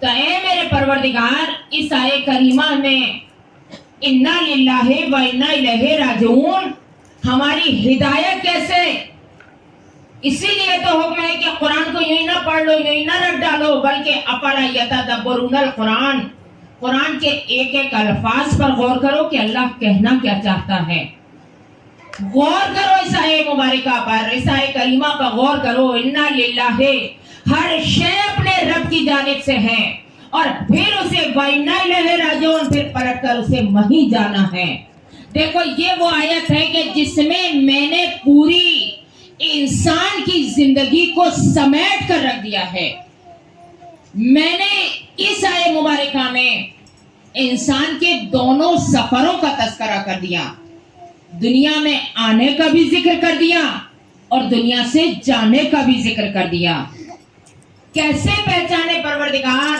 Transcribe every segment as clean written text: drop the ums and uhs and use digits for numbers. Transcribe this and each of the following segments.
تو اے میرے پروردگار اس آیے کریمہ میں انا للہ و انا الیہ راجعون ہماری ہدایت کیسے؟ اسی لیے تو حکم ہے کہ قرآن کو یوں ہی نہ پڑھ لو، یوں ہی نہ رکھ ڈالو، بلکہ افلا یتدبرون القرآن، قرآن کے ایک ایک الفاظ پر غور کرو کہ اللہ کہنا کیا چاہتا ہے۔ غور کرو اس آیے مبارکہ پر، اس آیے کریمہ پر غور کرو۔ انا للہ، ہر شے اپنے رب کی جانب سے ہے، اور پھر اسے وَإِنَّا إِلَيْهِ رَاجِعُونَ، پھر پلٹ کر اسے وہیں جانا ہے۔ دیکھو یہ وہ آیت ہے کہ جس میں نے پوری انسان کی زندگی کو سمیٹ کر رکھ دیا ہے۔ میں نے اس آیے مبارکہ میں انسان کے دونوں سفروں کا تذکرہ کر دیا، دنیا میں آنے کا بھی ذکر کر دیا اور دنیا سے جانے کا بھی ذکر کر دیا۔ کیسے پہچانے پروردگار؟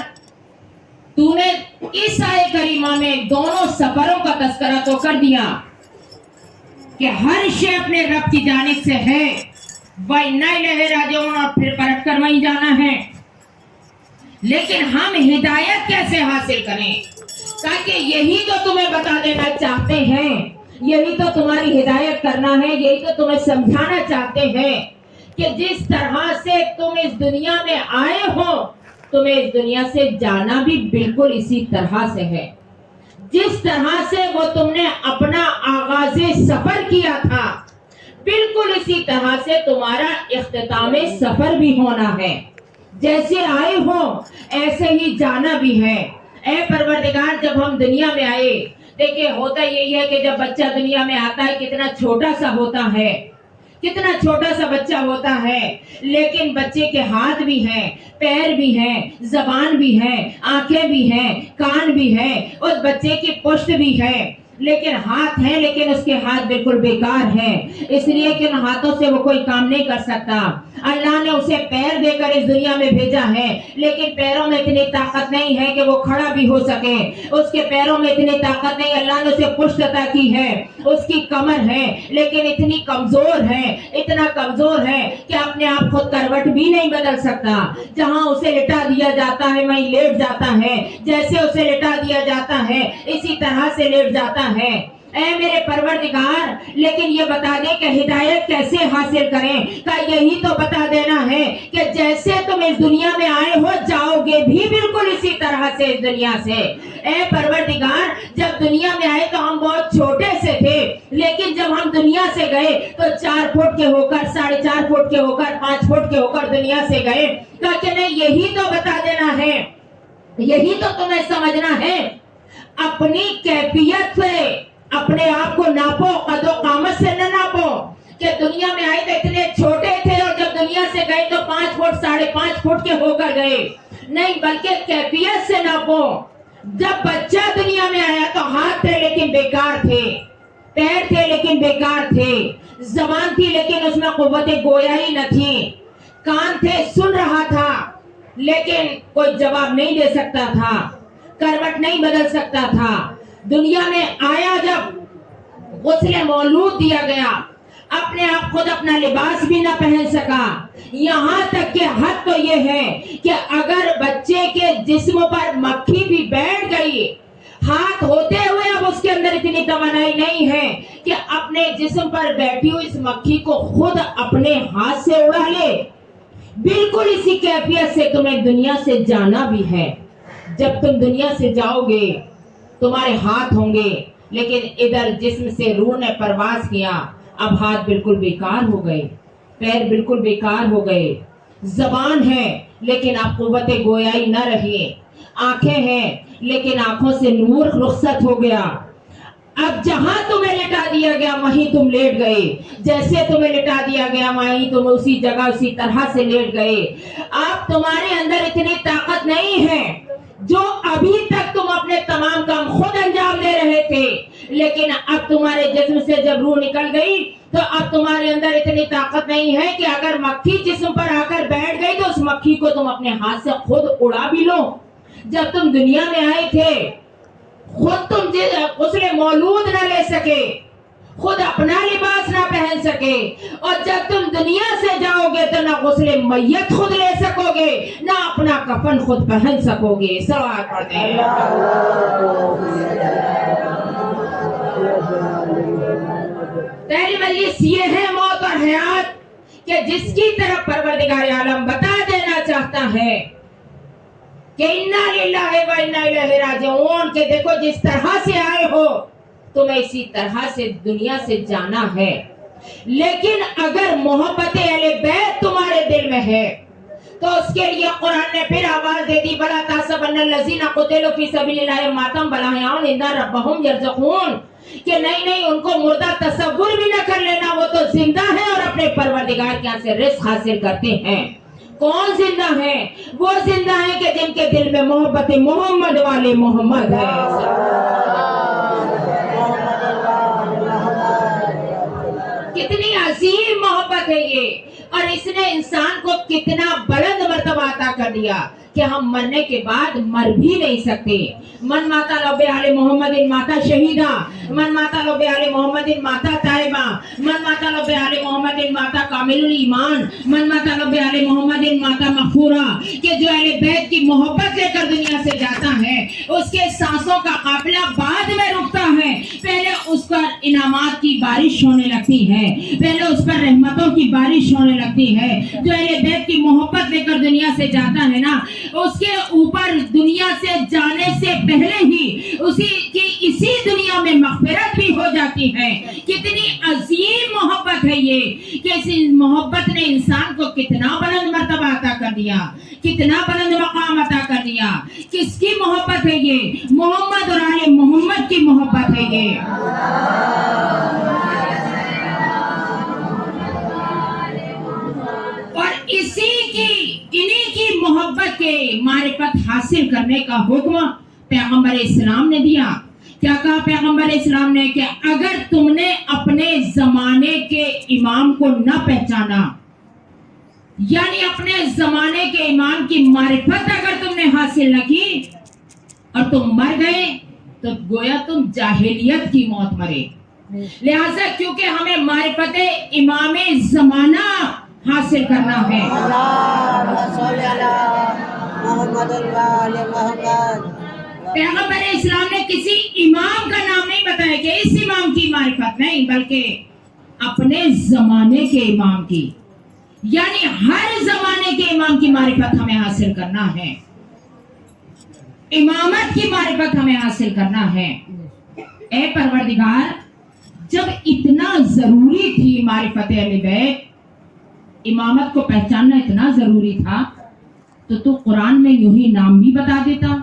تو نے اس آیے کریمہ میں دونوں سفروں کا تذکرہ تو کر دیا کہ ہر شے اپنے رب کی جانب سے ہے، وَإِنَّا إِلَيْهِ رَاجِعُونَ، اور پھر پلٹ کر وہیں جانا ہے۔ لیکن ہم ہدایت کیسے حاصل کریں؟ تاکہ یہی تو تمہیں بتا دینا چاہتے ہیں، یہی تو تمہاری ہدایت کرنا ہے، یہی تو تمہیں سمجھانا چاہتے ہیں کہ جس طرح سے تم اس دنیا میں آئے ہو، تمہیں اس دنیا سے جانا بھی بالکل اسی طرح سے ہے۔ جس طرح سے وہ تم نے اپنا آغاز سفر کیا تھا، بالکل اسی طرح سے تمہارا اختتام سفر بھی ہونا ہے۔ جیسے آئے ہو ایسے ہی جانا بھی ہے۔ اے پروردگار، جب ہم دنیا میں آئے، دیکھیں ہوتا یہی ہے کہ جب بچہ دنیا میں آتا ہے کتنا چھوٹا سا ہوتا ہے، کتنا چھوٹا سا بچہ ہوتا ہے، لیکن بچے کے ہاتھ بھی ہیں، پیر بھی ہیں، زبان بھی ہے، آنکھیں بھی ہیں، کان بھی ہیں، اس بچے کی پشت بھی ہے، لیکن ہاتھ ہیں، لیکن اس کے ہاتھ بالکل بیکار ہیں، اس لیے کہ ان ہاتھوں سے وہ کوئی کام نہیں کر سکتا۔ اللہ نے اسے پیر دے کر اس دنیا میں بھیجا ہے، لیکن پیروں میں اتنی طاقت نہیں ہے کہ وہ کھڑا بھی ہو سکے، اس کے پیروں میں اتنی طاقت نہیں، اللہ نے اسے پشت عطا کی ہے، اس کی کمر ہے، لیکن اتنی کمزور ہے، اتنا کمزور ہے کہ اپنے آپ خود کروٹ بھی نہیں بدل سکتا، جہاں اسے لٹا دیا جاتا ہے وہیں لیٹ جاتا ہے، جیسے اسے لٹا دیا جاتا ہے اسی طرح سے لیٹ جاتا ہے۔ اے میرے پروردگار، لیکن یہ بتا دے کہ ہدایت کیسے حاصل کریں؟ کہ یہی تو بتا دینا ہے کہ جیسے تم اس دنیا میں آئے ہو جاؤ گے بھی بالکل اسی طرح سے اس دنیا سے۔ اے پروردگار، جب دنیا میں آئے تو ہم بہت چھوٹے سے تھے، لیکن جب ہم دنیا سے گئے تو 4 فٹ کے ہو کر، 4.5 فٹ کے ہو کر، 5 فٹ کے ہو کر دنیا سے گئے۔ کہ نہیں، یہی تو بتا دینا ہے، یہی تو تمہیں سمجھنا ہے۔ اپنی کیفیت سے اپنے آپ کو ناپو، قد و قامت سے نہ ناپو کہ دنیا میں آئے تو اتنے چھوٹے تھے اور جب دنیا سے گئے تو 5 فٹ 5.5 فٹ کے ہو کر گئے، نہیں، بلکہ کیفیت سے ناپو۔ جب بچہ دنیا میں آیا تو ہاتھ تھے لیکن بیکار تھے، پیر تھے لیکن بیکار تھے، زبان تھی لیکن اس میں قوت گویائی نہ تھی، کان تھے سن رہا تھا لیکن کوئی جواب نہیں دے سکتا تھا، کروٹ نہیں بدل سکتا تھا۔ دنیا میں آیا جب غسل مولود دیا گیا، اپنے آپ خود اپنا لباس بھی نہ پہن سکا، یہاں تک کہ حد تو یہ ہے کہ اگر بچے کے جسم پر مکھی بھی بیٹھ گئی، ہاتھ ہوتے ہوئے اب اس کے اندر اتنی توانائی نہیں ہے کہ اپنے جسم پر بیٹھی ہوئی اس مکھی کو خود اپنے ہاتھ سے اڑا لے۔ بالکل اسی کیفیت سے تمہیں دنیا سے جانا بھی ہے۔ جب تم دنیا سے جاؤ گے تمہارے ہاتھ ہوں گے، لیکن ادھر جسم سے روح نے پرواز کیا، اب ہاتھ بالکل بیکار ہو گئے، پیر بالکل بیکار ہو گئے، زبان ہے لیکن اب قوت گویائی نہ رہی، آنکھیں ہیں لیکن آنکھوں سے نور رخصت ہو گیا۔ اب جہاں تمہیں لٹا دیا گیا وہیں تم لیٹ گئے، جیسے تمہیں لٹا دیا گیا وہیں تم اسی جگہ اسی طرح سے لیٹ گئے۔ اب تمہارے اندر اتنی طاقت نہیں ہے جو ابھی تک تم اپنے تمام کام خود انجام دے رہے تھے، لیکن اب تمہارے جسم سے جب روح نکل گئی تو اب تمہارے اندر اتنی طاقت نہیں ہے کہ اگر مکھی جسم پر آ کر بیٹھ گئی تو اس مکھی کو تم اپنے ہاتھ سے خود اڑا بھی لو۔ جب تم دنیا میں آئے تھے خود تم غسل مولود نہ لے سکے، خود اپنا لباس نہ پہن سکے، اور جب تم دنیا سے جاؤ گے تو نہ غسل میت خود لے سکو گے، نہ اپنا کفن خود پہن سکو گے۔ صلوات پڑھتے ہیں۔ پہلی مجلس یہ ہے موت اور حیات، کہ جس کی طرف پروردگار عالم بتا دینا چاہتا ہے کہ انا للہ و انا الیہ راجعون، کہ دیکھو جس طرح سے آئے ہو تمہیں اسی طرح سے دنیا سے جانا ہے، لیکن اگر محبت اہل بیت تمہارے دل میں ہے تو اس کے لیے قرآن نے پھر آواز دے دی، بلا تحسبن الذین قتلوا فی سبیل اللہ امواتا بل احیاء عند ربہم یرزقون، کہ نہیں ان کو مردہ تصور بھی نہ کر لینا، وہ تو زندہ ہیں اور اپنے پروردگار کے یہاں سے رزق حاصل کرتے ہیں۔ کون زندہ ہیں؟ وہ زندہ ہیں کہ جن کے دل میں محبت محمد والے محمد ہے۔ کتنی عظیم محبت ہے یہ، اور اس نے انسان کو کتنا بلند مرتبہ عطا کر دیا کہ ہم مرنے کے بعد مر بھی نہیں سکتے۔ من ماتا لب آل محمد ماتا شہیدہ، من ماتا لب آل محمد ماتا طائبہ، من ماتا لب آل محمد ماتا کامل الایمان، من ماتا لب آل محمد ماتا مغفورہ، کہ جو اہل بیت کی محبت لے کر دنیا سے جاتا ہے اس کے سانسوں کا قافلہ بعد میں رکتا ہے، پہلے اس پر انعامات کی بارش ہونے لگتی ہے، پہلے اس پر رحمتوں کی بارش ہونے لگتی ہے۔ جو اہل بیت کی محبت لے کر دنیا سے جاتا ہے نا، اس کے اوپر دنیا سے جانے سے پہلے ہی اسی دنیا میں مغفرت بھی ہو جاتی ہے۔ کتنی عظیم محبت ہے یہ، کہ اس محبت نے انسان کو کتنا بلند مرتبہ عطا کر دیا، کتنا بلند مقام عطا کر دیا۔ کس کی محبت ہے یہ؟ محمد اور آل محمد کی محبت ہے یہ۔ اور انہی کی محبت کے معرفت حاصل کرنے کا حکم پیغمبر اسلام نے دیا۔ کیا کہا پیغمبر اسلام نے؟ کہ اگر تم نے اپنے زمانے کے امام کو نہ پہچانا، یعنی اپنے زمانے کے امام کی معرفت اگر تم نے حاصل نہ کی اور تم مر گئے تو گویا تم جاہلیت کی موت مرے۔ لہذا کیونکہ ہمیں معرفت امام زمانہ حاصل کرنا ہے، پیغمبر اسلام نے کسی امام کا نام نہیں بتایا کہ اس امام کی معرفت نہیں، بلکہ اپنے زمانے کے امام کی، یعنی ہر زمانے کے امام کی معرفت ہمیں حاصل کرنا ہے، امامت کی معرفت ہمیں حاصل کرنا ہے۔ اے پروردگار، جب اتنا ضروری تھی معرفت اہل بیت، امامت کو پہچاننا اتنا ضروری تھا، تو قرآن میں یوں ہی نام بھی بتا دیتا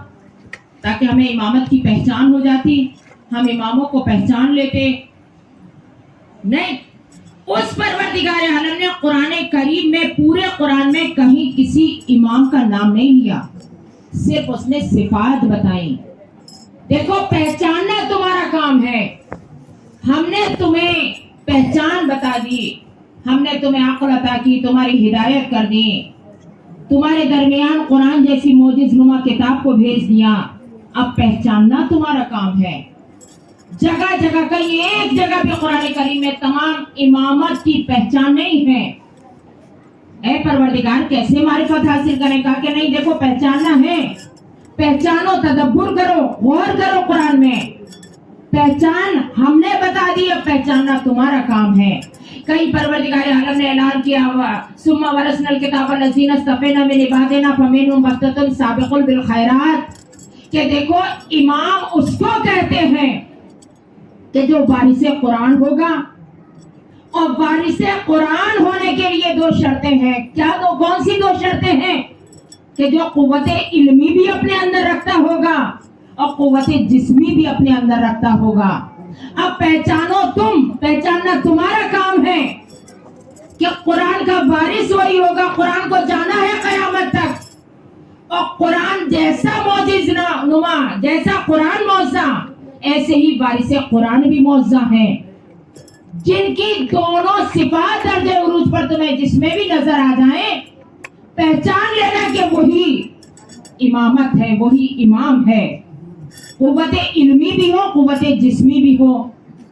تاکہ ہمیں امامت کی پہچان ہو جاتی، ہم اماموں کو پہچان لیتے۔ نہیں، اس پروردگار عالم نے قرآن کریم میں، پورے قرآن میں کہیں کسی امام کا نام نہیں لیا، صرف اس نے صفات بتائیں۔ دیکھو، پہچاننا تمہارا کام ہے، ہم نے تمہیں پہچان بتا دی، ہم نے تمہیں عقل عطا کی، تمہاری ہدایت کر دی، تمہارے درمیان قرآن جیسی معجز نما کتاب کو بھیج دیا، اب پہچاننا تمہارا کام ہے۔ جگہ جگہ کہیں ایک جگہ بھی قرآن کریم میں تمام امامت کی پہچان نہیں ہے۔ اے پروردگار، کیسے معرفت حاصل کریں؟ کہا کہ نہیں، دیکھو پہچاننا ہے، پہچانو، تدبر کرو، غور کرو قرآن میں، پہچان ہم نے بتا دی، اب پہچاننا تمہارا کام ہے۔ کئی پروردگار عالم نے اعلان کیا ہوا، ثم ورثنا الکتاب الذین اصطفینا من عبادنا فمنہم مقتصد سابق بالخیرات، کہ دیکھو امام اس کو کہتے ہیں کہ جو وارث قرآن ہوگا، اور وارث قرآن ہونے کے لیے دو شرطیں ہیں۔ کیا کون سی دو شرطیں ہیں؟ کہ جو قوت علمی بھی اپنے اندر رکھتا ہوگا اور قوت جسمی بھی اپنے اندر رکھتا ہوگا۔ اب پہچانو، تم پہچاننا تمہارا کام ہے کہ قرآن کا وارث وہی ہوگا، قرآن کو جانا ہے قیامت تک، اور قرآن جیسا معجز نما، جیسا قرآن معجزہ، ایسے ہی وارث قرآن بھی معجزہ ہیں، جن کی دونوں صفات درج عروج پر تمہیں جس میں بھی نظر آ جائیں، پہچان لینا کہ وہی امامت ہے، وہی امام ہے، قوت علمی بھی ہو، قوت جسمی بھی ہو۔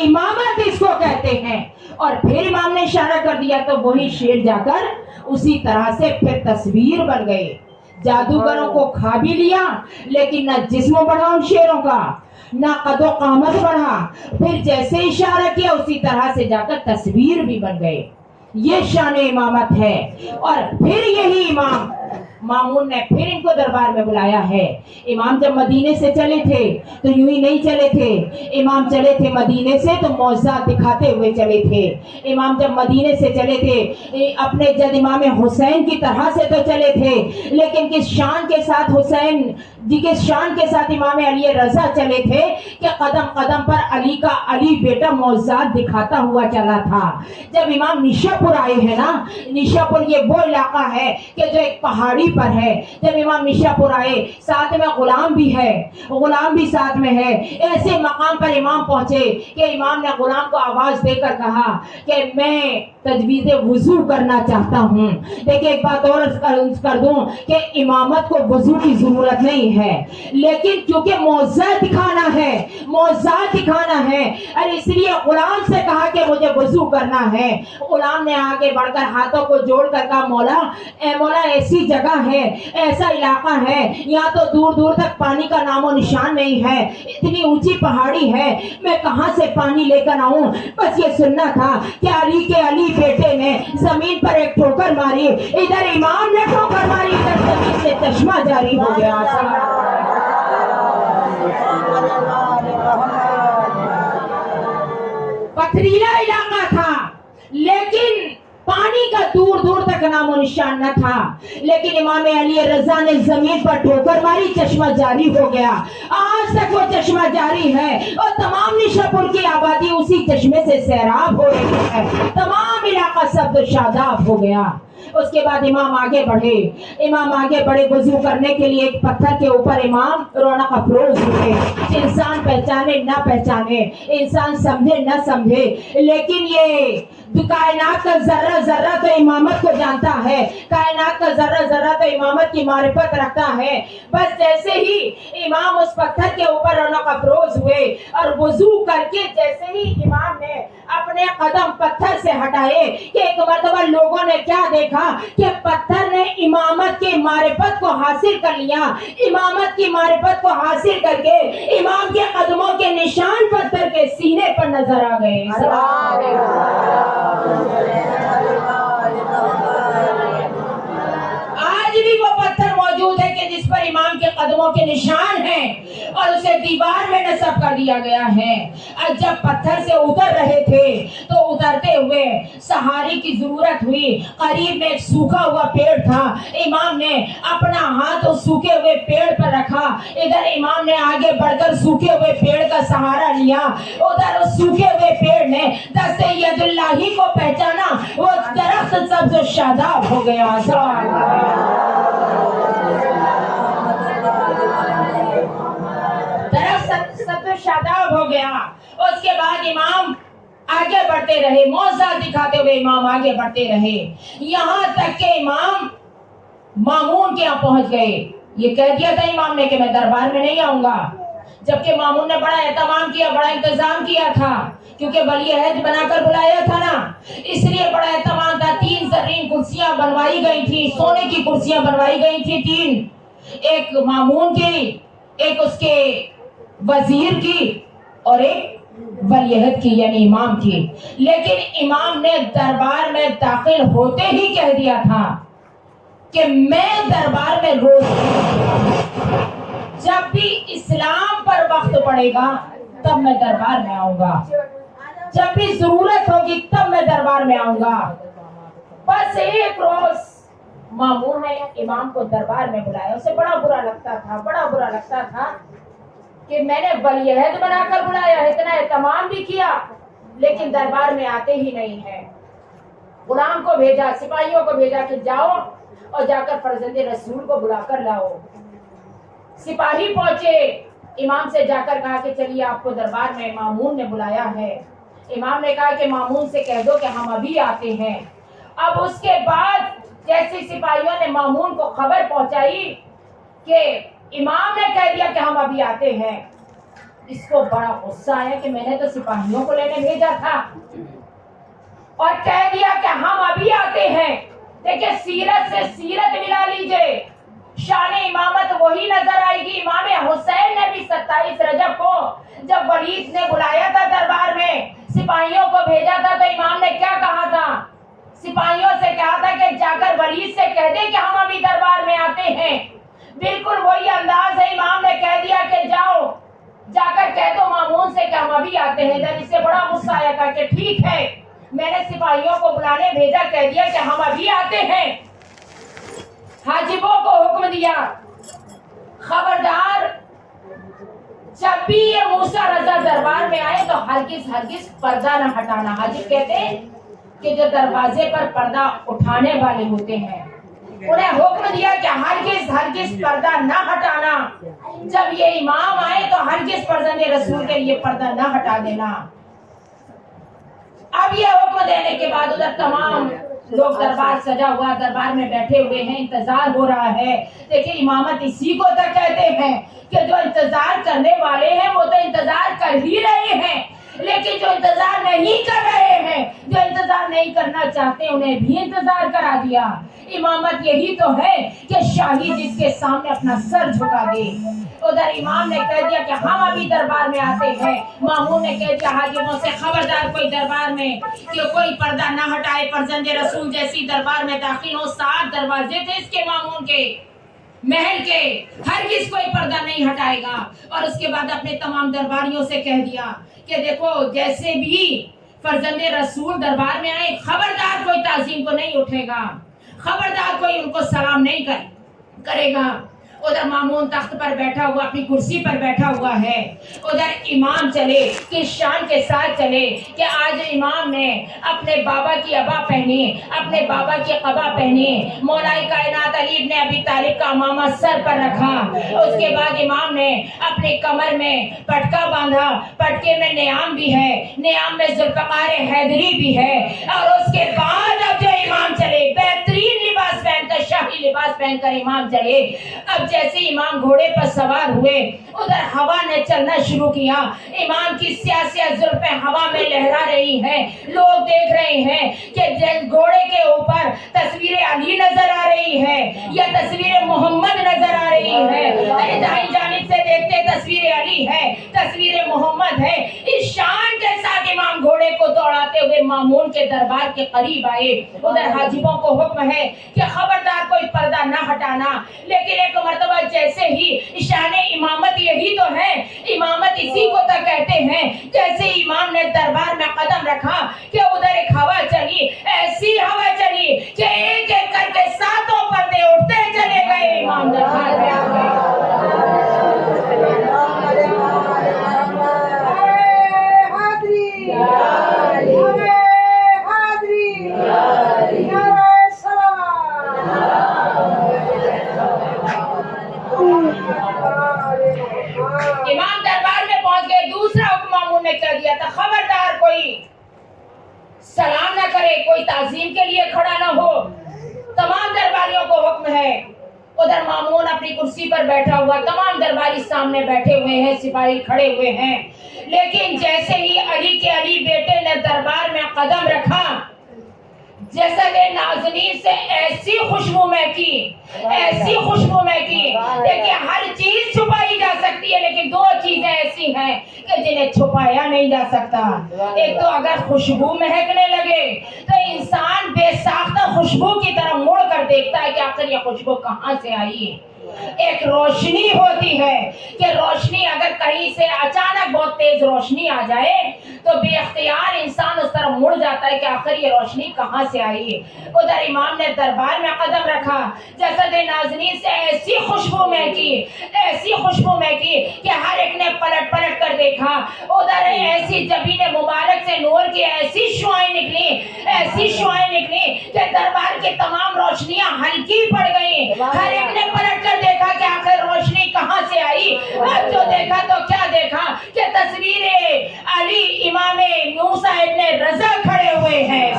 امامت اس کو کہتے ہیں، اور پھر امام نے اشارہ کر دیا تو وہی شیر جا کر اسی طرح سے پھر تصویر بن گئے۔ جادوگروں کو کھا بھی لیا، لیکن نہ جسم بڑھا ان شیروں کا، نہ قد و قامت بڑھا، پھر جیسے اشارہ کیا اسی طرح سے جا کر تصویر بھی بن گئے۔ یہ شان امامت ہے۔ اور پھر یہی امام مامون نے پھر ان کو دربار میں بلایا ہے۔ امام جب مدینے سے چلے تھے تو یوں ہی نہیں چلے تھے، امام چلے تھے مدینے سے تو معجزات دکھاتے ہوئے چلے تھے۔ امام جب مدینے سے چلے تھے اپنے جد امام حسین کی طرح سے تو چلے تھے، لیکن کس شان کے ساتھ حسین جی کے شان کے ساتھ امام علی رضا چلے تھے کہ قدم قدم پر علی کا علی بیٹا معجزات دکھاتا ہوا چلا تھا۔ جب امام نشا پور آئے ہیں نا، نشا پور یہ وہ علاقہ ہے کہ جو ایک پہاڑی پر ہے، جب امام نشا پور آئے ساتھ میں غلام بھی ہے، غلام بھی ساتھ میں ہے، ایسے مقام پر امام پہنچے کہ امام نے غلام کو آواز دے کر کہا کہ میں تجویز وضو کرنا چاہتا ہوں۔ دیکھیں ایک بات اور عرض کر دوں کہ امامت کو وضو کی ضرورت نہیں ہے، لیکن کیونکہ معجزہ دکھانا ہے، معجزات دکھانا ہے، اور اس لیے غلام سے کہا کہ مجھے وضو کرنا ہے۔ غلام نے آگے بڑھ کر ہاتھوں کو جوڑ کر کہا مولا اے مولا ایسی جگہ ہے، ایسا علاقہ ہے، یہاں تو دور دور تک پانی کا نام و نشان نہیں ہے، اتنی اونچی پہاڑی ہے، میں کہاں سے پانی لے کر آؤں؟ بس یہ سننا تھا کہ علی کے علی بیٹے نے زمین پر ایک ٹھوکر ماری، ادھر امام نے ٹھوکر ماری، ادھر زمین سے چشمہ جاری ہو گیا۔ پتھریلا علاقہ تھا لیکن پانی کا دور دور تک نام و نشان نہ تھا، لیکن امام علی رضا نے زمین پر ٹھوکر ماری، چشمہ جاری ہو گیا۔ آج تک وہ چشمہ جاری ہے اور تمام نشا پور کی آبادی اسی چشمے سے سیراب ہو رہی ہے، تمام علاقہ سبز و شاداب ہو گیا۔ اس کے بعد امام آگے بڑھے، امام آگے بڑھے وضو کرنے کے لیے ایک پتھر کے اوپر امام رونق افروز ہوئے۔ انسان پہچانے نہ پہچانے، انسان سمجھے نہ سمجھے، لیکن یہ کائنات کا ذرہ ذرہ تو امامت کو جانتا ہے، کائنات کا ذرہ ذرہ تو امامت کی معرفت رکھتا ہے۔ بس جیسے ہی امام اس پتھر کے اوپر رونق افروز ہوئے اور وضو کر کے جیسے ہی امام نے اپنے قدم پتھر سے ہٹائے کہ ایک مرتبہ لوگوں نے کیا دیکھا کہ پتھر نے امامت کی معرفت کو حاصل کر لیا، امامت کی معرفت کو حاصل کر کے امام کے قدموں کے نشان پتھر کے سینے پر نظر آ گئے۔ آج بھی وہ پتھر موجود ہے کہ جس پر امام کے قدموں کے نشان ہیں اور اسے دیوار میں نصب کر دیا گیا ہے۔ اور جب پتھر سے اتر رہے تھے تو اترتے ہوئے سہارے کی ضرورت ہوئی، قریب میں ایک سوکھا ہوا پیڑ تھا، امام نے اپنا ہاتھ اس سوکھے ہوئے پیڑ پر رکھا، ادھر امام نے آگے بڑھ کر سوکھے ہوئے پیڑ کا سہارا لیا، ادھر اس سوکھے ہوئے پیڑ نے دست ید اللہ کو پہچانا، وہ درخت سبز و شاداب ہو گیا۔ درخت سبز و شاداب ہو گیا۔ اس کے بعد امام آگے بڑھتے رہے، معجزات دکھاتے ہوئے امام آگے بڑھتے رہے، یہاں تک کہ امام مامون کے یہاں پہنچ گئے۔ یہ کہہ دیا تھا امام نے کہ میں دربار میں نہیں آؤں گا، جبکہ مامون نے بڑا اہتمام کیا، بڑا انتظام کیا تھا، کیونکہ ولی عہد بنا کر بلایا تھا نا، اس لیے بڑا اہتمام تھا۔ 3 زرین کرسیاں بنوائی گئی تھی، سونے کی کرسیاں بنوائی گئی تھی 3، ایک مامون کی، ایک اس کے وزیر کی اور ایک ولی عہد کی یعنی امام کی۔ لیکن امام نے دربار میں داخل ہوتے ہی کہہ دیا تھا کہ میں دربار میں روز جب بھی اسلام پر وقت پڑے گا تب میں دربار میں آؤں گا، جب بھی ضرورت ہوگی تب میں دربار میں آؤں گا۔ بس ایک روز مامون نے امام کو دربار میں بلایا، اسے بڑا برا لگتا تھا، بڑا برا لگتا تھا کہ میں نے ولی عہد بنا کر بلایا، اتنا اہتمام بھی کیا، لیکن دربار میں آتے ہی نہیں ہے۔ غلام کو بھیجا، سپاہیوں کو بھیجا کہ جاؤ اور جا کر فرزند رسول کو بلا کر لاؤ۔ سپاہی پہنچے، امام سے جا کر کہا کہ چلیے آپ کو دربار میں مامون نے بلایا ہے۔ امام نے کہا کہ مامون سے کہہ دو کہ ہم ابھی آتے ہیں۔ اب اس کے بعد جیسے سپاہیوں نے مامون کو خبر پہنچائی کہ امام نے کہہ دیا کہ ہم ابھی آتے ہیں، اس کو بڑا غصہ آیا کہ میں نے تو سپاہیوں کو لینے بھیجا تھا، اور کہہ دیا کہ ہم ابھی آتے ہیں۔ دیکھیں سیرت سے سیرت ملا لیجئے، شان امامت وہی نظر آئے گی۔ امام حسین نے بھی 27 رجب کو جب ولید نے بلایا تھا دربار میں، سپاہیوں کو بھیجا تھا، تو امام نے کیا کہا تھا؟ سپاہیوں سے کہا تھا کہ جا کر ولید سے کہہ دے کہ ہم ابھی دربار میں آتے ہیں۔ بالکل وہی انداز ہے، امام نے کہہ دیا کہ جاؤ جا کر کہہ دو مامون سے کہ ہم ابھی آتے ہیں۔ جب اسے بڑا غصہ آیا تھا کہ ٹھیک ہے، میں نے سپاہیوں کو بلانے بھیجا، کہہ دیا کہ ہم ابھی آتے ہیں۔ حاجبوں کو حکم دیا خبردار جب بھی یہ موسیٰ رضا دربار میں آئے تو ہرگز پردہ نہ ہٹانا۔ حاجب کہتے ہیں کہ جو دروازے پر پردہ اٹھانے والے ہوتے ہیں، انہیں حکم دیا کہ ہرگز پردہ نہ ہٹانا۔ جب یہ امام آئے تو ہرگز فرزند رسول کے لیے پردہ نہ ہٹا دینا۔ اب یہ حکم دینے کے بعد ادھر تمام لوگ دربار سجا ہوا، دربار میں بیٹھے ہوئے ہیں، انتظار ہو رہا ہے۔ دیکھیں امامت اسی کو تک کہتے ہیں کہ جو انتظار کرنے والے ہیں وہ تو انتظار کر ہی رہے ہیں، لیکن جو انتظار نہیں کر رہے ہیں، جو انتظار نہیں کرنا چاہتے، انہیں بھی انتظار کرا دیا۔ امامت یہی تو ہے کہ شاہی جس کے سامنے اپنا سر جھکا دے۔ ادھر امام نے کہہ دیا کہ ہم ابھی دربار میں آتے ہیں، مامون نے کہہ دیا حاجبوں سے خبردار کوئی دربار میں کہ کوئی پردہ نہ ہٹائے، فرزند رسول جیسی دربار میں داخل ہو۔ 7 دروازے تھے اس کے مامون کے محل کے، ہرگز کوئی پردہ نہیں ہٹائے گا۔ اور اس کے بعد اپنے تمام درباریوں سے کہہ دیا کہ دیکھو جیسے بھی فرزند رسول دربار میں آئے، خبردار کوئی تعظیم کو نہیں اٹھے گا، خبردار کوئی ان کو سلام نہیں کرے گا۔ ادھر مامون تخت پر بیٹھا ہوا، اپنی کرسی پر بیٹھا ہوا ہے، ادھر امام چلے کس شان کے ساتھ چلے کہ آج امام نے اپنے بابا کی عبا پہنی، اپنے بابا کی قبا پہنی، مولا کائنات علی ابن ابی طالب کا عمامہ سر پر رکھا۔ اس کے بعد امام نے اپنے کمر میں پٹکا باندھا، پٹکے میں نیام بھی ہے، نیام میں ذوالفقار حیدری بھی ہے۔ اور اس کے بعد اب جو امام چلے، بہترین لباس پہن کر، شاہی لباس پہن کر امام چلے۔ اب جیسے امام گھوڑے پر سوار ہوئے، ادھر ہوا نے چلنا شروع کیا، امام کی سیاہ زلفیں ہوا میں لہرا رہی ہیں، لوگ دیکھ رہے ہیں کہ گھوڑے کے اوپر تصویر علی نظر آ رہی ہے یا تصویر محمد نظر آ رہی ہے، دائیں جانب سے دیکھتے تصویر علی ہے، تصویر محمد ہے۔ اس شان کے ساتھ امام گھوڑے کو دوڑاتے ہوئے مامون کے دربار کے قریب آئے۔ ادھر حاجبوں کو حکم ہے کہ خبردار کوئی پردہ نہ ہٹانا، لیکن ایک مرتبہ جیسے ہی شان امامت یہی تو ہے، امامت اسی کو تو کہتے ہیں، جیسے امام نے دربار میں قدم رکھا کہ ادھر ایک ہوا چلی، ایسی ہوا چلی کہ ایک ایک کر کے 7 پردے اٹھتے چلے گئے، امام دربار میں آ گئے۔ امام دربار میں پہنچ گئے۔ دوسرا حکم مامون نے کیا دیا تھا، خبردار کوئی سلام نہ کرے، کوئی تعظیم کے لیے کھڑا نہ ہو۔ تمام درباریوں کو حکم ہے۔ ادھر مامون اپنی کرسی پر بیٹھا ہوا، تمام درباری سامنے بیٹھے ہوئے ہیں، سپاہی کھڑے ہوئے ہیں، لیکن جیسے ہی علی کے علی بیٹے نے دربار میں قدم رکھا، جسد نازنین سے ایسی خوشبو مہکی، ایسی خوشبو مہکی۔ دیکھیں ہر چیز چھپائی جا سکتی ہے، لیکن 2 چیزیں ایسی ہیں کہ جنہیں چھپایا نہیں جا سکتا۔ ایک تو اگر خوشبو مہکنے لگے تو انسان بے ساختہ خوشبو کی طرف مڑ کر دیکھتا ہے کہ آخر یہ خوشبو کہاں سے آئی ہے۔ ایک روشنی ہوتی ہے کہ روشنی اگر کہیں سے اچانک بہت تیز روشنی آ جائے تو بے اختیار انسان اس طرف مڑ جاتا ہے کہ آخر یہ روشنی کہاں سے آئی ہے۔ ادھر امام نے دربار میں قدم رکھا، جسد نازنین سے ایسی خوشبو مہکی، ایسی خوشبو مہکی کہ ہر ایک نے پلٹ پلٹ کر دیکھا۔ ادھر ایسی جبین مبارک سے نور کی ایسی شعائیں نکلی، ایسی شعائیں نکلی کہ دربار کی تمام روشنیاں ہلکی پڑ گئیں۔ ہر ایک نے پلٹ کر دیکھا کہ آخر روشنی کہاں سے آئی۔ اب جو دیکھا تو کیا دیکھا کہ تصویر علی امام موسیٰ ابن رضا کھڑے ہوئے ہیں۔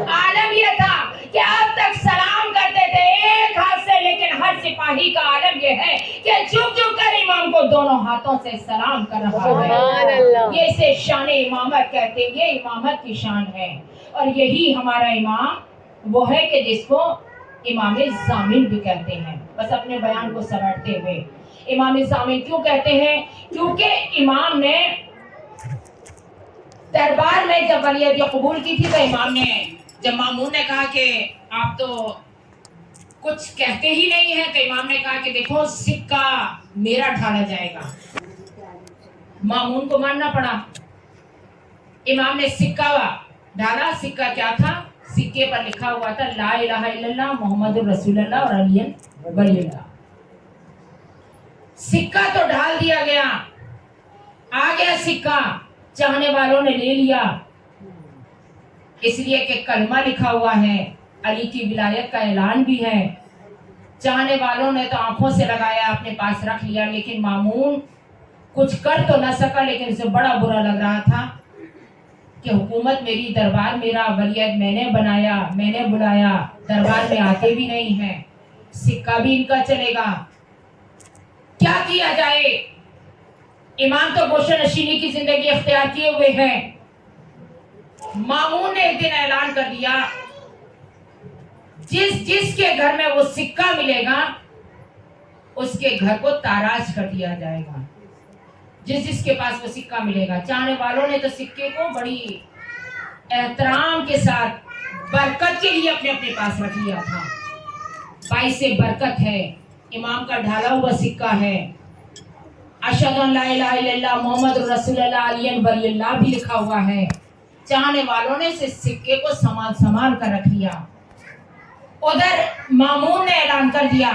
عالم یہ تھا کہ اب تک سلام کرتے تھے ایک ہاتھ سے، لیکن ہر کہ جھک جھک کر امام کو دونوں ہاتھوں سے سلام کر رہا ہے. یہ اسے شان امامت کہتے ہیں, یہ امامت کی شان ہے. اور یہی ہمارا امام وہ ہے کہ جس کو امام ضامن بھی کہتے ہیں. بس اپنے بیان کو سمیٹتے ہوئے امام ضامن کیوں کہتے ہیں؟ کیونکہ امام نے دربار میں جب ولیعہد قبول کی تھی تو امام نے, جب مامون نے کہا کہ آپ تو کچھ کہتے ہی نہیں ہیں, تو امام نے کہا کہ دیکھو سکہ میرا ڈھالا جائے گا. مامون کو ماننا پڑا. امام نے سکہ ڈالا. سکہ کیا تھا؟ سکے پر لکھا ہوا تھا لا الہ الا اللہ محمد الرسول اللہ اور علی ولی اللہ. سکہ تو ڈال دیا گیا, آ گیا سکہ, چاہنے والوں نے لے لیا, اس لیے کہ کلمہ لکھا ہوا ہے, علی کی ولایت کا اعلان بھی ہے. چاہنے والوں نے تو آنکھوں سے لگایا, اپنے پاس رکھ لیا. لیکن مامون کچھ کر تو نہ سکا, لیکن اسے بڑا برا لگ رہا تھا کہ حکومت میری, دربار میرا, ولیعہد میں نے بنایا, میں نے بلایا, دربار میں آتے بھی نہیں ہیں, سکہ بھی ان کا چلے گا, کیا کیا جائے؟ امام تو گوشہ نشینی کی زندگی اختیار کیے ہوئے ہیں. مامون نے ایک دن اعلان کر دیا جس کے گھر میں وہ سکہ ملے گا اس کے گھر کو تاراج کر دیا جائے گا. جس کے پاس وہ سکہ ملے گا. چاہنے والوں نے تو سکے کو بڑی احترام کے ساتھ برکت کے لیے اپنے اپنے پاس رکھ لیا تھا. باعث برکت ہے, امام کا ڈھالا ہوا سکہ ہے, اشہد ان لا الہ الا اللہ محمد رسول اللہ علی ولی اللہ بھی لکھا ہوا ہے. چاہنے والوں نے اس سکے کو سنبھال کر رکھ لیا. ادھر مامون نے اعلان کر دیا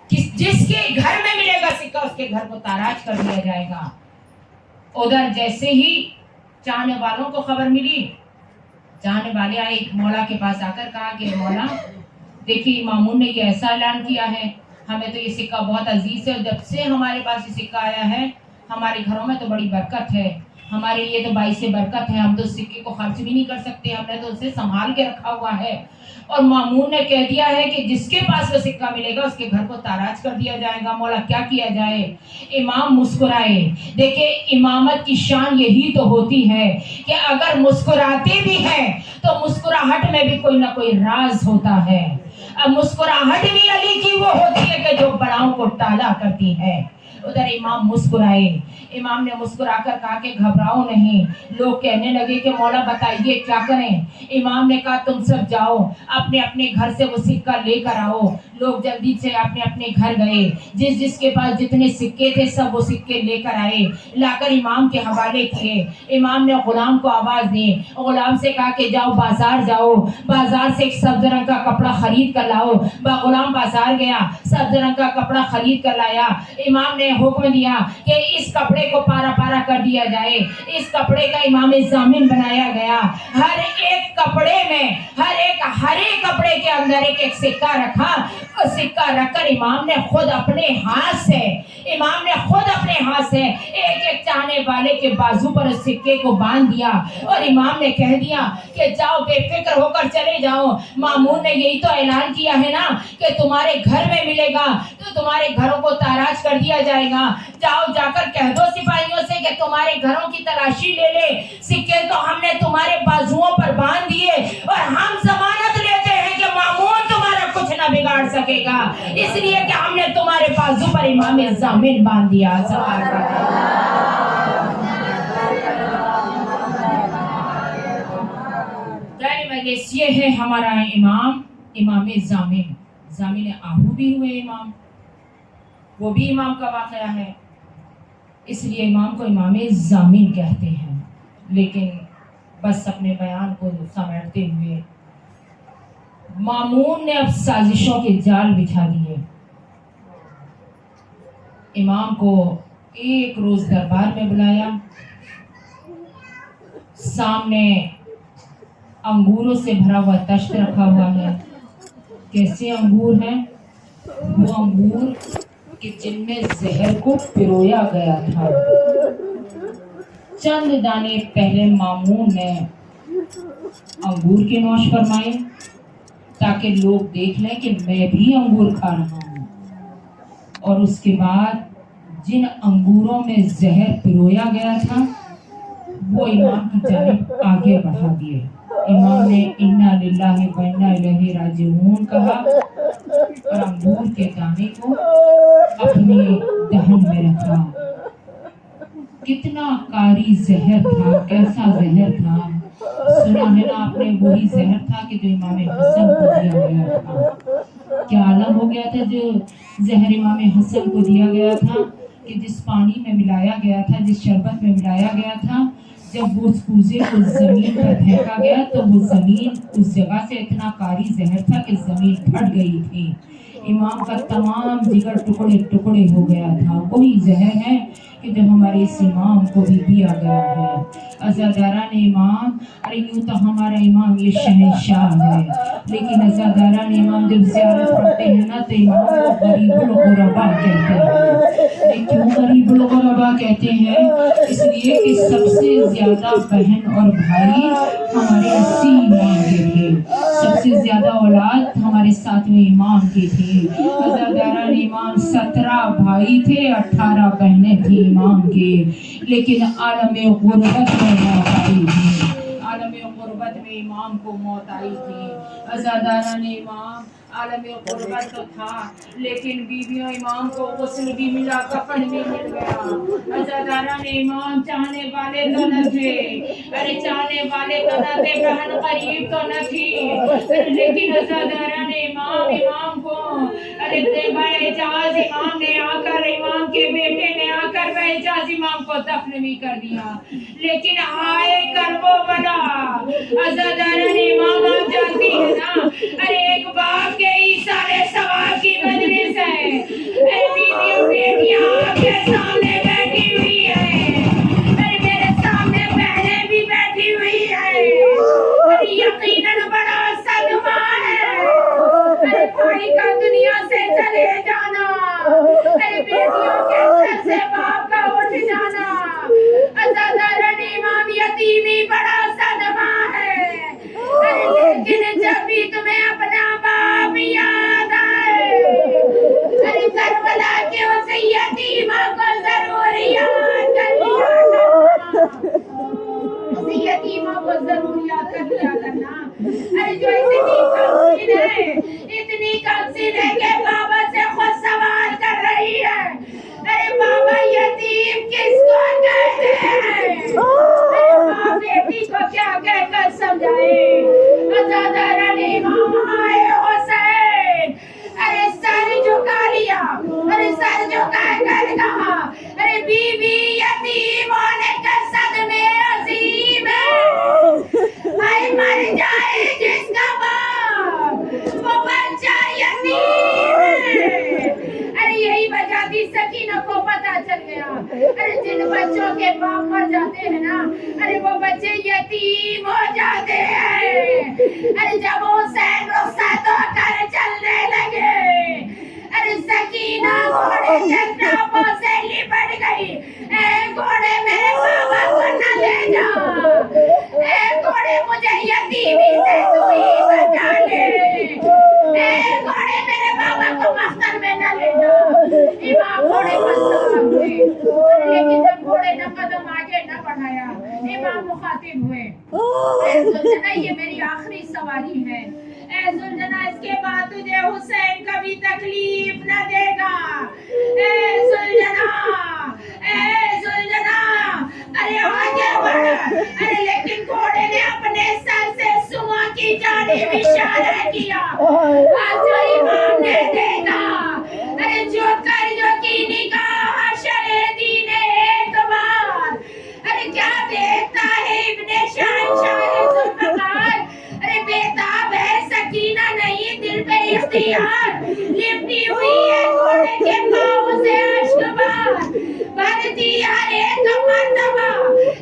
کہ جس کے گھر میں ملے گا سکہ اس کے گھر کو تاراج کر دیا جائے گا. ادھر جیسے ہی چاہنے والوں کو خبر ملی, چاہنے والے آئے مولا کے پاس, آ کر کہا کہ مولا دیکھیے مامون نے یہ ایسا اعلان کیا ہے, ہمیں تو یہ سکہ بہت عزیز ہے, اور جب سے ہمارے پاس یہ سکہ آیا ہے ہمارے گھروں میں تو بڑی برکت ہے, ہمارے لیے تو باعث برکت ہے, ہم تو اس سکے کو خرچ بھی نہیں کر سکتے, ہم نے تو اسے سنبھال کے رکھا ہوا ہے. اور مامون نے کہہ دیا ہے کہ جس کے پاس وہ سکہ ملے گا اس کے گھر کو تاراج کر دیا جائے گا. مولا کیا کیا جائے؟ امام مسکرائے. دیکھیں امامت کی شان یہی تو ہوتی ہے کہ اگر مسکراتے بھی ہیں تو مسکراہٹ میں بھی کوئی نہ کوئی راز ہوتا ہے. اب مسکراہٹ بھی علی کی وہ ہوتی ہے کہ جو بڑاؤں کو ٹالا کرتی ہے. ادھر امام مسکرائے. امام نے مسکرا کر کہا کہ گھبراؤ نہیں. لوگ کہنے لگے کہ مولا بتائیے کیا کریں؟ امام نے کہا تم سب جاؤ اپنے اپنے گھر سے وہ سکہ لے کر آؤ. لوگ جلدی سے اپنے اپنے گھر گئے, جس کے پاس جتنے سکے تھے سب وہ سکے لے کر آئے, لا کر امام کے حوالے کیے. امام نے غلام کو آواز دی, غلام سے کہا کہ جاؤ بازار جاؤ, بازار سے ایک سبز رنگ کا کپڑا خرید کر لاؤ. غلام بازار گیا, سبز رنگ کا کپڑا خرید کر لایا. امام نے حکم دیا کہ اس کپڑے کو پارا پارا کر دیا جائے. اس کپڑے کا امام ضامن بنایا گیا. ہر ایک کپڑے میں, ہر ایک کپڑے کے اندر ایک ایک سکہ رکھا. اور سکہ رکھ کر امام نے خود اپنے ہاتھ سے ایک ایک چاہنے والے کے بازو پر اس سکے کو باندھ دیا. اور امام نے کہہ دیا کہ جاؤ بے فکر ہو کر چلے جاؤ. مامون نے یہی تو اعلان کیا ہے نا کہ تمہارے گھر میں ملے گا تو تمہارے گھروں کو تاراج کر دیا جائے گا. جاؤ جا کر کہہ دو سپاہیوں سے کہ تمہارے گھروں کی تلاشی لے لے. سکے تو ہم نے تمہارے بازوؤں پر باندھ دیے, اور ہم ضمانت لیتے ہیں کہ مامون تمہارا کچھ نہ بگاڑ سکے گا, اس لیے کہ ہم نے تمہارے بازو پر امام ضامن باندھ دیا. یہ ہے ہمارا امام ضامن. ضامن آہو بھی ہوئے امام, وہ بھی امام کا واقعہ ہے, اس لیے امام کو امام ضامن کہتے ہیں. لیکن بس اپنے بیان کو سمیٹتے ہوئے مامون نے اب سازشوں کے جال بچھا دیے. امام کو ایک روز دربار میں بلایا. سامنے انگوروں سے بھرا ہوا تشت رکھا ہوا ہے. کیسے انگور ہیں؟ وہ انگور کہ جن میں زہر کو پرویا گیا تھا. چند دانے پہلے مامون نے انگور کے نوش فرمائے تاکہ لوگ دیکھ لیں کہ میں بھی انگور کھا رہا ہوں. اور اس کے بعد جن انگوروں میں زہر پرویا گیا تھا وہ امام کی جانب آگے بڑھا دیے. امام نے انا للہ و انا الیہ راجعون کہا اور انگور کے دانے کو اپنے دہن میں رکھا. کتنا کاری زہر تھا، کیسا زہر تھا. سنا ہے نا آپ نے، وہی زہر تھا کہ جو امام حسن کو دیا گیا تھا. کیا عالم ہو گیا تھا جو زہر امام حسن کو دیا گیا تھا کہ جس پانی میں ملایا گیا تھا، جس شربت میں ملایا گیا تھا، جب وہ اس کوزے کو زمین پر پھینکا گیا تو وہ زمین اس جگہ سے اتنا کاری زہر تھا کہ زمین پھٹ گئی تھی. امام کا تمام جگر ٹکڑے ٹکڑے ہو گیا تھا. وہی زہر ہے کہ جو ہمارے اس امام کو بھی دیا گیا ہے. عزاداران امام، ارے یوں تو ہمارا امام یہ شہنشاہ ہے، لیکن عزاداران امام جب زیارت پڑھتے ہیں نا تو امام کو غریب الغربا کہتے ہیں. کیوں غریب الغربا کہتے ہیں؟ اس لیے کہ سب سے زیادہ بہن اور بھائی ہمارے اسی امام کے تھے، سب سے زیادہ اولاد ہمارے ساتویں امام کی تھی. عزاداران امام 17 بھائی تھے، 18 بہنیں تھی امام کے، لیکن عالم غربت میں موت آئی تھی. عالم غربت میں امام کو موت آئی تھی. عزاداران امام، عالم غربت تو تھا لیکن بیویوں امام کو غسل بھی ملا، کفن بھی مل گیا. عزاداران امام چاہنے والے تو نہ تھے، ارے چاہنے والے تو نہ تھے، بہن قریب تو نہ تھی، لیکن عزاداران امام کو ارے اعجاز امام نے آ کر، امام کے بیٹے نے آ کر اعجاز امام کو دفن بھی کر دیا. لیکن آئے کربو بلا عزاداران امام، آپ جانتی ہیں نا، ارے ایک باپ کے ایثار ثواب کی مجلس ہے. ارے بیویوں بیٹیاں آپ کے سامنے بیٹھی ہوئی ہے، ارے میرے سامنے بہنیں بھی بیٹھی ہوئی ہے. ارے یقیناً بڑا صدمہ ہے، ارے بھائی کا دنیا سے چلے جانا، ارے بیٹیوں کے سر سے باپ کا اٹھ جانا. عزاداران امام یتیمی بڑا صدمہ ہے، ارے لیکن جب بھی تمہیں اپنا باپ یاد آئے، ارے کربلا کے اس یتیمہ کو ضرور یاد کر لیا کرنا، اس یتیمہ کو ضرور یاد کر لیا کرنا. ارے جو اتنی کمسن ہے، اتنی کمسن ہے کہ بابا سے خود سوال کر رہی ہے، ارے بابا یتیم کس کو کہتے ہیں؟ ارے ماں بیٹی کو کیا کہہ کر سمجھائے؟ عزاداران امام آئے حسین، ارے سر جھکا لیا، ارے سر جھکا کر کہا، ارے بی بی یتیم ہونے کا صدمے عظیم ہے. ہائے مر جائے جس کا باپ، وہ بچہ یتیم ہے. ارے یہی وجہ تھی سکینہ کو پتہ چل گیا، ارے جن بچوں کے باپ مر جاتے ہیں نا، ارے وہ بچے یتیم ہو جاتے ہیں. ارے جب حسین رخصت ہو کر چلنے لگے، ارے سکینہ گھوڑے کے ناپوں سے لپٹ گئی. اے گھوڑے میرے بابا کو نہ لے جا، اے گھوڑے مجھے یتیمی سے تو ہی بچا لے، اے گھوڑے میرے بابا کو مختر میں نہ لے جا. امام گھوڑے پر سوار ہوئے، لیکن جب گھوڑے نے قدم آگے نہ بڑھایا، امام مخاطب ہوئے، اے زلجنہ یہ میری آخری سواری ہے، اے زلجنہ اس کے بعد تجھے حسین کبھی تکلیف نہ دے گا. اے زلجنہ، اے زلجنہ، ارے آگے بڑھ. ارے لیکن گھوڑے نے اپنے سر سے سوا کی جانب اشارہ کیا. آج جو امام نے دیکھا، ارے جو کر جو کی نگاہ شہیدین اعتبار، ارے کیا دیکھتا ہے ابن شہنشاہ ذوالفقار. ارے بیتاب ہے سکینہ نہیں دل پہ اختیار، لپٹی ہوئی ہے گھوڑے کے پاؤں سے اشک بار. بھرتی ہر ایک مرتبہ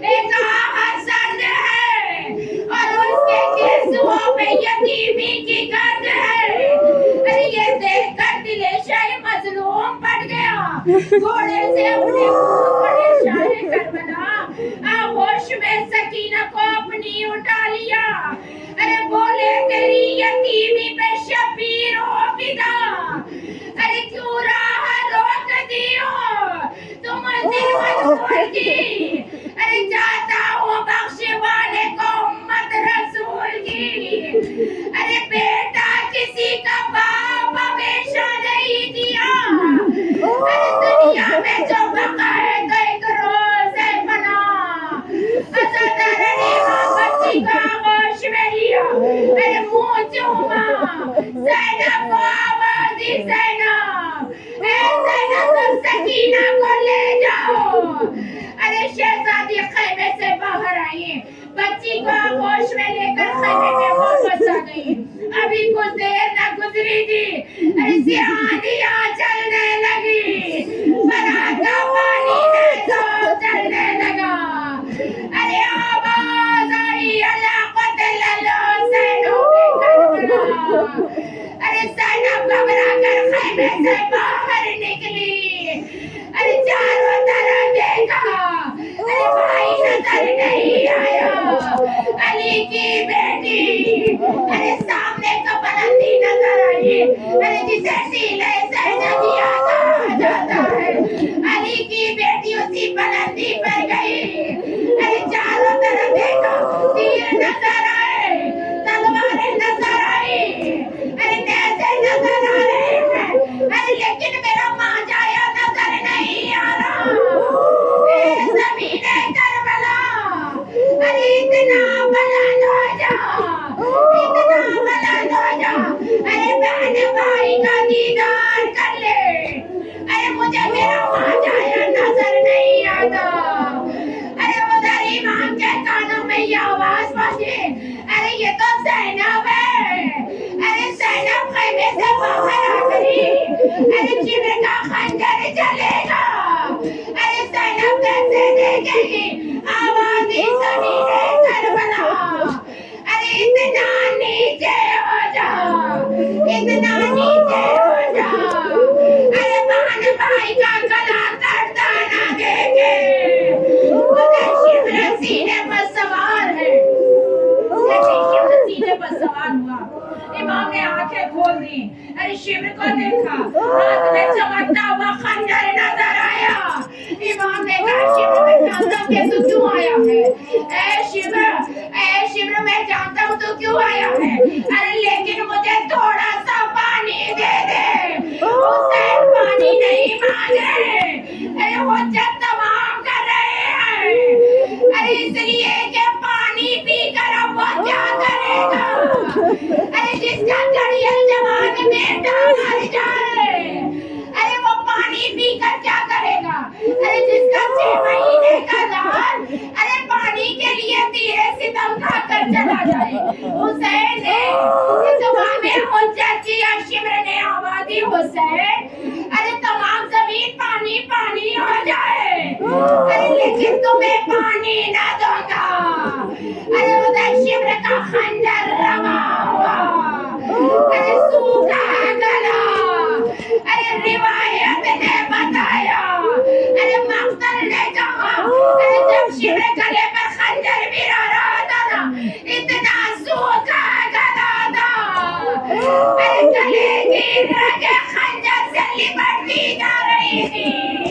ایک آہ سرد ہے، اور اس کے گیسوؤں پہ یتیمی کی گرد ہے. ارے یہ دیکھ کر دل شاہ مظلوم پڑ گیا، گھوڑے سے اپنے خون پڑے شاہ کربلا آغوش میں سکینہ کو اپنی اٹھا لیا. ارے بولے تیری یتیمی پہ شبیر ہو فدا، ارے کیوں راہ روک کی، ارے چاہتا ہوں بخشوانے کو امت رسول کی، ارے بیٹا کسی کا باپ ہمیشہ نہیں دیا، ارے دنیا میں جو بقا ہے تو ایک روز ہے بنا، ازادارنی ماں بچی کا آغوش میں لیا، ارے منہ چوما، زینب کو آواز دی زینب، اے زینب تم سکینہ کو لے جاؤ، ارے شہزادی خیمے سے باہر آئی، بچی کو آغوش میں لے کر خیمے میں واپس آ گئی، ابھی کچھ دیر نہ گزری تھی، ارے سیاہیاں چلنے لگی، برات کا پانی نیزو چلنے لگا، ارے آواز آئی اللہ قتل الحسین کربلا، ارے زینب گھبرا کر خیمے سے باہر نکلی، ارے چاروں طرف دیکھا، ارے بھائی نظر نہیں آیا، علی کی بیٹی، ارے سامنے تو بلندی نظر آئی، ارے جسے ٹیلے زینبیہ کہا جاتا ہے، علی کی بیٹی اسی بلندی پر گئی، ارے چاروں طرف دیکھا، تیر نظر آئے، تلواریں نظر آئی، ارے نیزے نظر آ رہے ہیں، ارے لیکن میرا ماں جایا نظر نہیں آ رہا، اے زمین کربلا، ارے اتنا بلند ہو جا، اتنا بلند ہو جا، ارے بہن بھائی کا دیدار کر لے، ارے مجھے میرا ماں جایا نظر نہیں آتا، ارے ادھر امام کے کانوں میں یہ آواز پہنچی، ارے یہ تو زینب ہے، ارے زینب خیمے سے باہر آ گئی، ارے شمر کا خنجر چلے گا، ارے زینب کیسے دیکھے گی، آواز دی زمین کربلا، ارے اتنا نیچے ہو جا، اتنا نیچے ہو جا، ارے بہن بھائی کا گلا کٹتا نہ دیکھے، ادھر شمر سینے پر سوار ہے، جیسے شمر سینے پر سوار ہوا، امام نے آنکھیں کھول دی، ارے شمر کو دیکھا، ہاتھ میں چمکتا ہوا خنجر نظر آیا، امام نے کہا شمر میں جانتا ہوں کہ تو کیوں آیا ہے، اے شمر میں جانتا ہوں تو کیوں آیا ہے، ارے لیکن مجھے تھوڑا سا پانی دے دے، حسین پانی نہیں مانگ رہے، ارے حجت تمام کر رہے ہیں، ارے اس لیے کہ پانی پی کر اب وہ کیا کرے گا، ارے جس کا گھڑیل جوان بیٹا مر جائے، ارے وہ پانی پی کر کیا کرے گا، ارے جس کا 6 مہینے کا لال، ارے پانی کے لیے تیرے ستم کھا کر چلا جائے، حسین نے اتمام حجت کیا، شمر نے آواز دی حسین، ارے تمام زمین پانی پانی ہو جائے، ارے لیکن تمہیں پانی نہ دوں گا، ارے ادھر شمر کا خنجر روا ہوا، ارے سوکھا گلا، ارے روایت نے بتایا، ارے مقتل نے کہا، ارے جب شمر گلے پر خنجر گرا رہا تھا نا، اتنا سوکھا گلا تھا، ارے گلے کی رگیں خنجر سے لپٹتی جا رہی تھی،